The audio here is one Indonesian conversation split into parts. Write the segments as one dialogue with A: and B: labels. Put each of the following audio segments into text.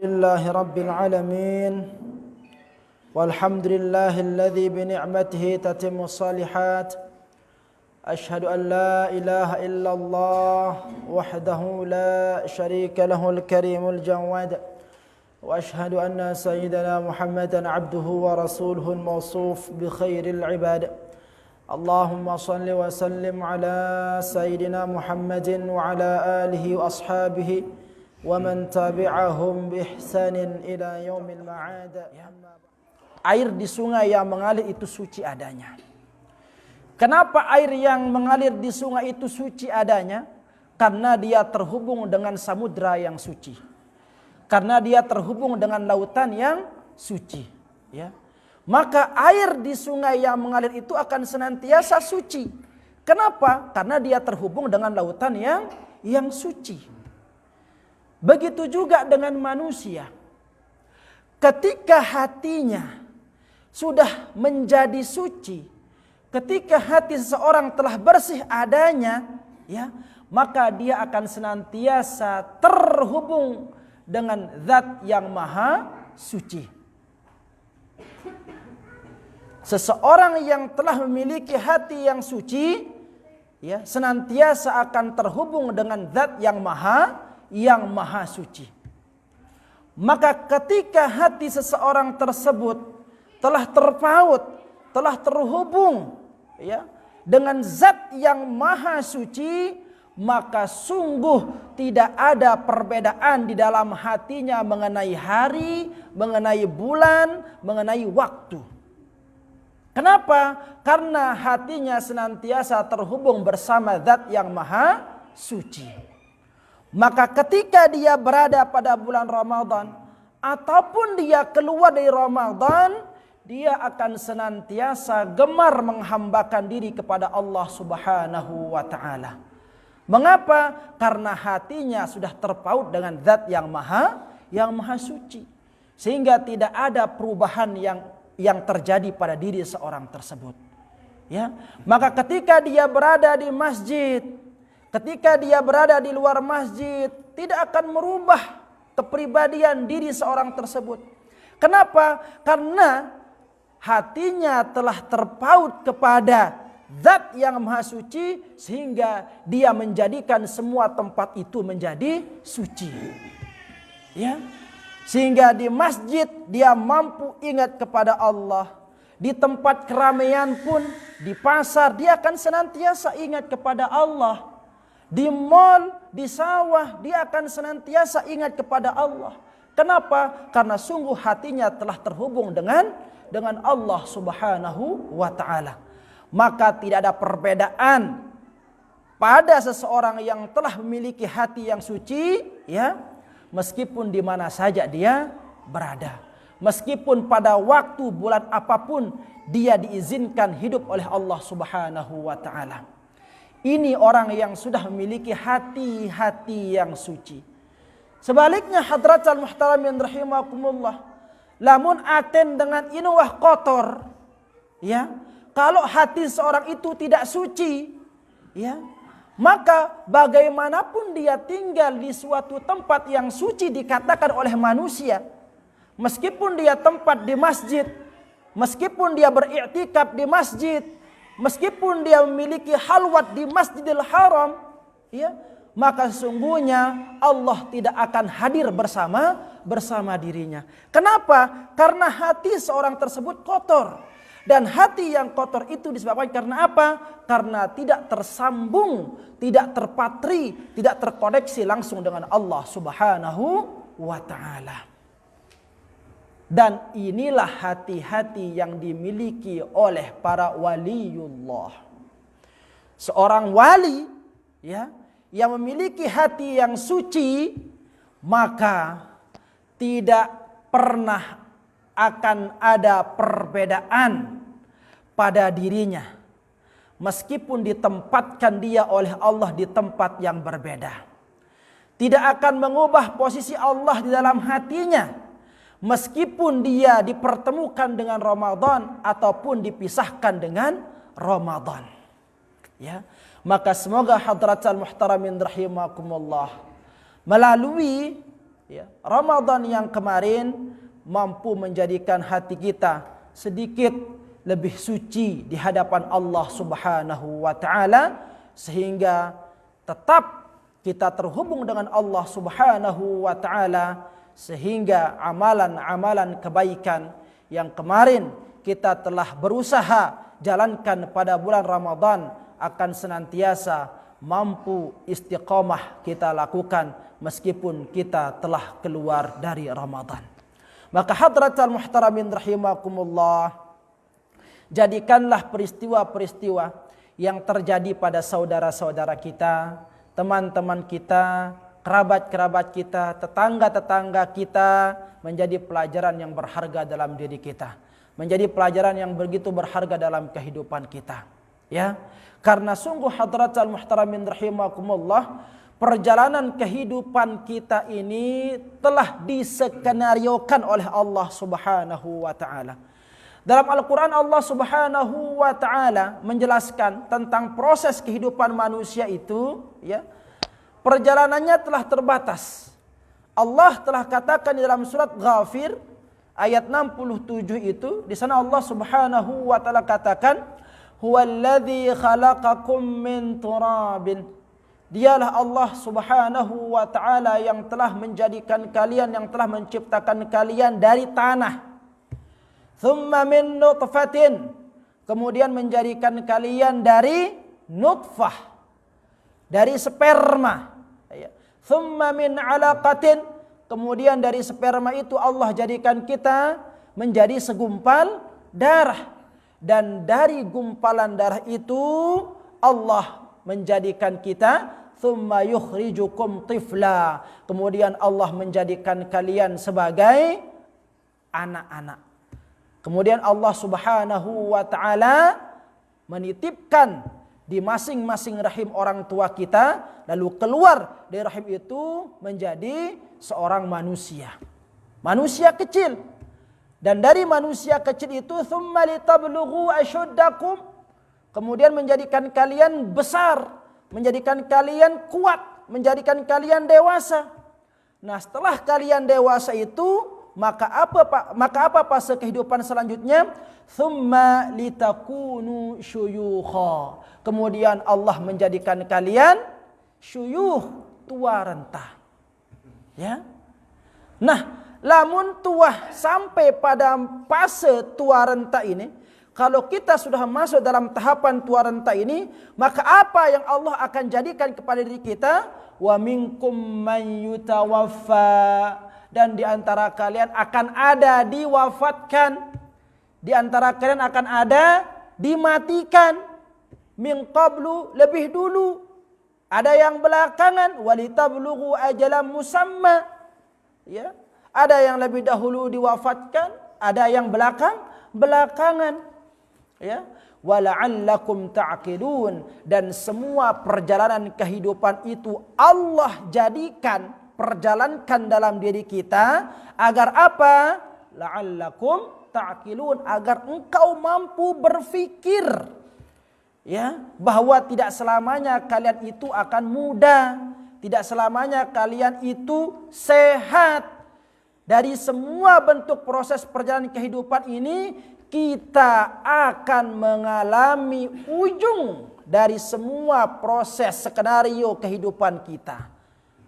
A: لله رب العالمين والحمد لله الذي بنعمته تتم الصالحات أشهد أن لا إله إلا الله وحده لا شريك له الكريم الجواد وأشهد أن سيدنا محمدا عبده ورسوله الموصوف بخير العباد اللهم صل وسلم على سيدنا محمد وعلى آله وأصحابه ومن tabi'ahum بإحسان إلى يوم المعاد. Air di sungai yang mengalir itu suci adanya. Kenapa air yang mengalir di sungai itu suci adanya? Karena dia terhubung dengan samudra yang suci. Karena dia terhubung dengan lautan yang suci. Ya. Maka air di sungai yang mengalir itu akan senantiasa suci. Kenapa? Karena dia terhubung dengan lautan yang suci. Begitu juga dengan manusia. Ketika hatinya sudah menjadi suci, ketika hati seseorang telah bersih adanya, ya, maka dia akan senantiasa terhubung dengan Zat yang Maha Suci. Seseorang yang telah memiliki hati yang suci, ya, senantiasa akan terhubung dengan Zat yang Maha Suci. Maka ketika hati seseorang tersebut telah terpaut, telah terhubung, ya, dengan Zat yang Maha Suci, maka sungguh tidak ada perbedaan di dalam hatinya mengenai hari, mengenai bulan, mengenai waktu. Kenapa? Karena hatinya senantiasa terhubung bersama Zat yang Maha Suci. Maka ketika dia berada pada bulan Ramadan ataupun dia keluar dari Ramadan, dia akan senantiasa gemar menghambakan diri kepada Allah Subhanahu wa taala. Mengapa? Karena hatinya sudah terpaut dengan Zat yang Maha Suci. Sehingga tidak ada perubahan yang terjadi pada diri seorang tersebut. Ya. Maka ketika dia berada di masjid, ketika dia berada di luar masjid, tidak akan merubah kepribadian diri seorang tersebut. Kenapa? Karena hatinya telah terpaut kepada Zat yang Maha Suci, sehingga dia menjadikan semua tempat itu menjadi suci. Ya. Sehingga di masjid dia mampu ingat kepada Allah. Di tempat keramaian pun, di pasar dia akan senantiasa ingat kepada Allah. Di mal, di sawah, dia akan senantiasa ingat kepada Allah. Kenapa? Karena sungguh hatinya telah terhubung dengan Allah Subhanahu wa taala. Maka tidak ada perbedaan pada seseorang yang telah memiliki hati yang suci, ya, meskipun di mana saja dia berada. Meskipun pada waktu bulan apapun dia diizinkan hidup oleh Allah Subhanahu wa taala. Ini orang yang sudah memiliki hati-hati yang suci. Sebaliknya hadratal muhtaramin rahimakumullah, lamun aten dengan inuwah kotor, ya, kalau hati seorang itu tidak suci, ya, maka bagaimanapun dia tinggal di suatu tempat yang suci dikatakan oleh manusia, meskipun dia tempat di masjid, meskipun dia beriktikaf di masjid, meskipun dia memiliki halwat di Masjidil Haram, ya, maka sesungguhnya Allah tidak akan hadir bersama dirinya. Kenapa? Karena hati seorang tersebut kotor. Dan hati yang kotor itu disebabkan karena apa? Karena tidak tersambung, tidak terpatri, tidak terkoneksi langsung dengan Allah Subhanahu wa taala. Dan inilah hati-hati yang dimiliki oleh para waliullah. Seorang wali, ya, yang memiliki hati yang suci, maka tidak pernah akan ada perbedaan pada dirinya. Meskipun ditempatkan dia oleh Allah di tempat yang berbeda. Tidak akan mengubah posisi Allah di dalam hatinya. Meskipun dia dipertemukan dengan Ramadan ataupun dipisahkan dengan Ramadan. Ya, maka semoga hadratal muhtaramin rahimakumullah melalui ya, Ramadan yang kemarin mampu menjadikan hati kita sedikit lebih suci di hadapan Allah Subhanahu wa taala, sehingga tetap kita terhubung dengan Allah Subhanahu wa taala, sehingga amalan-amalan kebaikan yang kemarin kita telah berusaha jalankan pada bulan Ramadan akan senantiasa mampu istiqamah kita lakukan meskipun kita telah keluar dari Ramadan. Maka hadratal muhtaramin rahimakumullah, jadikanlah peristiwa-peristiwa yang terjadi pada saudara-saudara kita, teman-teman kita, kerabat-kerabat kita, tetangga-tetangga kita menjadi pelajaran yang berharga dalam diri kita, menjadi pelajaran yang begitu berharga dalam kehidupan kita, ya. Karena sungguh hadratal muhtaramin rahimakumullah, perjalanan kehidupan kita ini telah diskenariokan oleh Allah Subhanahu wa taala. Dalam Al-Qur'an Allah Subhanahu wa taala menjelaskan tentang proses kehidupan manusia itu, ya. Perjalanannya telah terbatas. Allah telah katakan di dalam surat Ghafir ayat 67 itu, di sana Allah Subhanahu wa taala katakan, "Huwallazi khalaqakum min turabin." Dialah Allah Subhanahu wa taala yang telah menjadikan kalian, yang telah menciptakan kalian dari tanah. Thumma min nutfatin. Kemudian menjadikan kalian dari nutfah, dari sperma. Thumma min alaqatin. Kemudian dari sperma itu Allah jadikan kita menjadi segumpal darah. Dan dari gumpalan darah itu Allah menjadikan kita, thumma yukhrijukum tifla. Kemudian Allah menjadikan kalian sebagai anak-anak. Kemudian Allah Subhanahu wa taala menitipkan di masing-masing rahim orang tua kita, lalu keluar dari rahim itu menjadi seorang manusia. Manusia kecil. Dan dari manusia kecil itu, thumma litablughu asyuddakum. Kemudian menjadikan kalian besar, menjadikan kalian kuat, menjadikan kalian dewasa. Nah, setelah kalian dewasa itu, maka apa fase kehidupan selanjutnya? Thumma litakunu syuyukha. Kemudian Allah menjadikan kalian syuyukh, tua renta. Ya. Nah, lamun tua sampai pada fase tua renta ini, kalau kita sudah masuk dalam tahapan tua renta ini, maka apa yang Allah akan jadikan kepada diri kita? Wa minkum man yutawaffa. Dan di antara kalian akan ada diwafatkan. Di antara kalian akan ada dimatikan. Min qablu, lebih dulu. Ada yang belakangan. Walitablughu ajalan musamma. Ya. Ada yang lebih dahulu diwafatkan, ada yang belakangan. Ya. Wala'allakum ta'qilun. Dan semua perjalanan kehidupan itu Allah jadikan, perjalankan dalam diri kita agar apa? La'allakum ta'qilun, agar engkau mampu berfikir, ya, bahwa tidak selamanya kalian itu akan muda, tidak selamanya kalian itu sehat. Dari semua bentuk proses perjalanan kehidupan ini, kita akan mengalami ujung dari semua proses skenario kehidupan kita.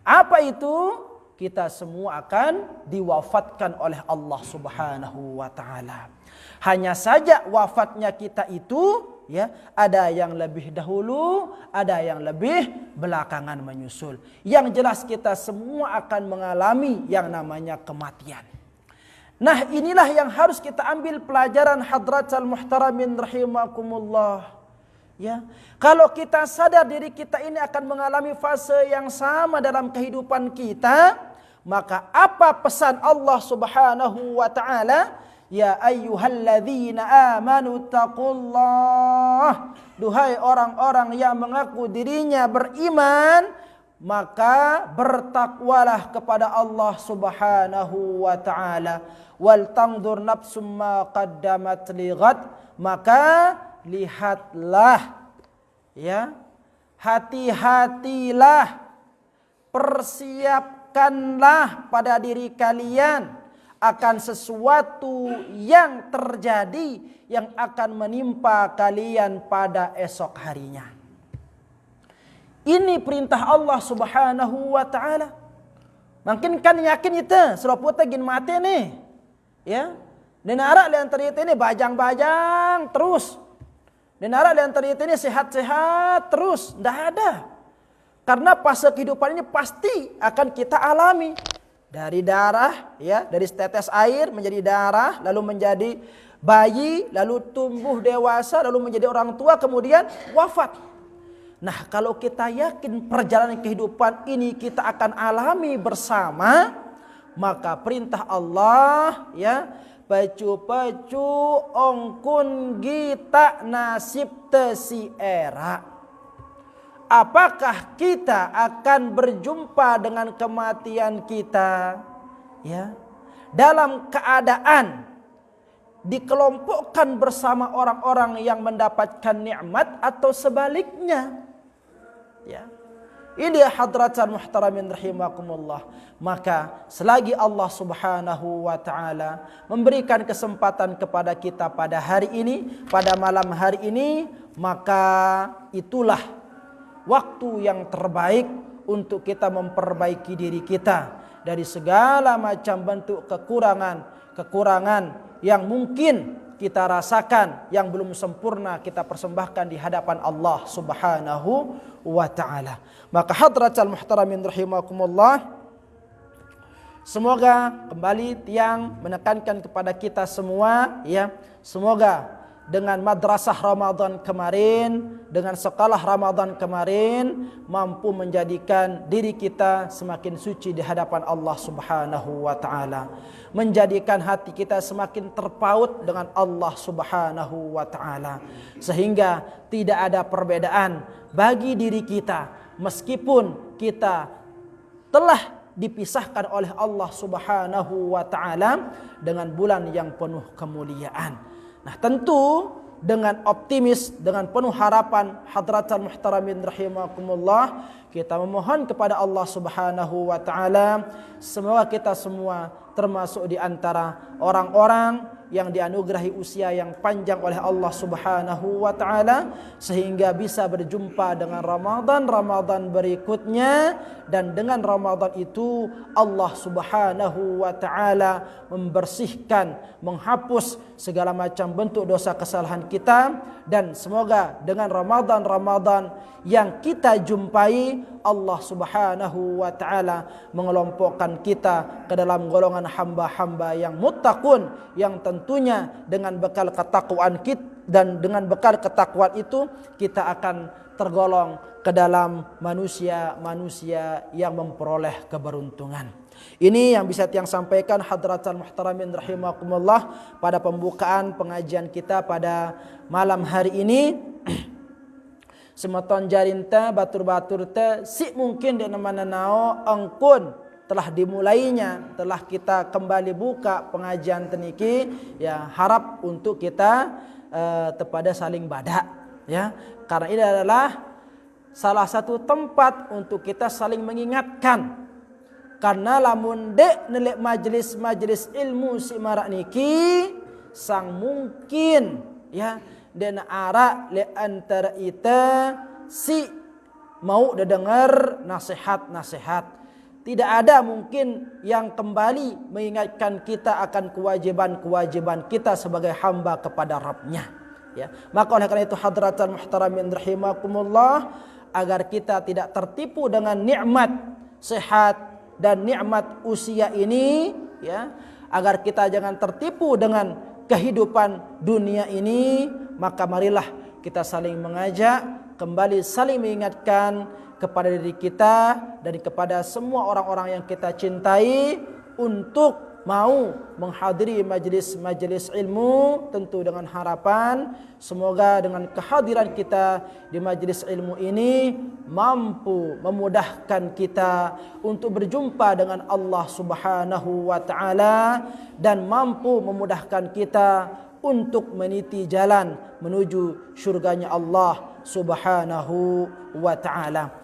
A: Apa itu? Kita semua akan diwafatkan oleh Allah Subhanahu wa taala. Hanya saja wafatnya kita itu, ya, ada yang lebih dahulu, ada yang lebih belakangan menyusul. Yang jelas kita semua akan mengalami yang namanya kematian. Nah, inilah yang harus kita ambil pelajaran hadratal muhtaramin rahimakumullah. Ya, kalau kita sadar diri kita ini akan mengalami fase yang sama dalam kehidupan kita, maka apa pesan Allah Subhanahu wa taala? Ya ayyuhalladzina amanu taqullah. Duhai orang-orang yang mengaku dirinya beriman, maka bertakwalah kepada Allah Subhanahu wa taala. Wal tanzur nafsum ma qaddamat lighad. Maka lihatlah, ya, hati-hatilah, siapkanlah pada diri kalian akan sesuatu yang terjadi yang akan menimpa kalian pada esok harinya. Ini perintah Allah Subhanahu wa taala. Mungkin kan yakin itu seloput gin mati nih. Ya. Dan arak lian terita ini bajang-bajang terus. Dan arak lian terita ini sehat-sehat terus. Tidak ada. Karena fase kehidupan ini pasti akan kita alami. Dari darah, ya, dari setetes air menjadi darah, lalu menjadi bayi, lalu tumbuh dewasa, lalu menjadi orang tua, kemudian wafat. Nah, kalau kita yakin perjalanan kehidupan ini kita akan alami bersama, maka perintah Allah, ya, pacu-pacu ongkun gita nasib tesi era. Apakah kita akan berjumpa dengan kematian kita, ya, dalam keadaan dikelompokkan bersama orang-orang yang mendapatkan nikmat atau sebaliknya, ya. Ini hadratan muhtaramin rahimakumullah. Maka selagi Allah Subhanahu wa taala memberikan kesempatan kepada kita pada hari ini, pada malam hari ini, maka itulah waktu yang terbaik untuk kita memperbaiki diri kita dari segala macam bentuk kekurangan yang mungkin kita rasakan, yang belum sempurna kita persembahkan di hadapan Allah Subhanahu wa taala. Maka hadratal muhtaramin rahimakumullah, semoga kembali tiang menekankan kepada kita semua, ya, semoga dengan madrasah Ramadan kemarin, dengan sekolah Ramadan kemarin, mampu menjadikan diri kita semakin suci di hadapan Allah Subhanahu wa taala, menjadikan hati kita semakin terpaut dengan Allah Subhanahu wa taala, sehingga tidak ada perbedaan bagi diri kita meskipun kita telah dipisahkan oleh Allah Subhanahu wa taala dengan bulan yang penuh kemuliaan. Nah, tentu dengan optimis, dengan penuh harapan hadratan muhtaramin rahimakumullah, kita memohon kepada Allah Subhanahu wa taala semoga kita semua termasuk di antara orang-orang yang dianugerahi usia yang panjang oleh Allah Subhanahu wa taala sehingga bisa berjumpa dengan Ramadan berikutnya, dan dengan Ramadan itu Allah Subhanahu wa taala membersihkan, menghapus segala macam bentuk dosa kesalahan kita, dan semoga dengan Ramadan yang kita jumpai Allah Subhanahu wa taala mengelompokkan kita ke dalam golongan hamba-hamba yang muttaqun, yang tentunya dengan bekal ketakwaan kita, dan dengan bekal ketakwaan itu kita akan tergolong ke dalam manusia-manusia yang memperoleh keberuntungan. Ini yang bisa tiang sampaikan hadratan muhtaramin rahimakumullah pada pembukaan pengajian kita pada malam hari ini. Semeton jarinta batur-batur te si mungkin di mana nao angkun telah dimulainya, telah kita kembali buka pengajian teniki, ya, harap untuk kita kepada saling badak, ya, karena ini adalah salah satu tempat untuk kita saling mengingatkan. Karena lamun dek nelek majelis ilmu si marak niki sang mungkin, ya, dan arak le antara ita si mau dengar nasihat. Tidak ada mungkin yang kembali mengingatkan kita akan kewajiban-kewajiban kita sebagai hamba kepada Rabb-Nya, ya. Maka oleh karena itu hadratan muhtaramin rahimakumullah, agar kita tidak tertipu dengan nikmat sehat dan nikmat usia ini, ya, agar kita jangan tertipu dengan kehidupan dunia ini, maka marilah kita saling mengajak, kembali saling mengingatkan kepada diri kita dan kepada semua orang-orang yang kita cintai untuk mau menghadiri majelis-majelis ilmu, tentu dengan harapan semoga dengan kehadiran kita di majelis ilmu ini mampu memudahkan kita untuk berjumpa dengan Allah Subhanahu wa taala, dan mampu memudahkan kita untuk meniti jalan menuju syurganya Allah Subhanahu wa taala.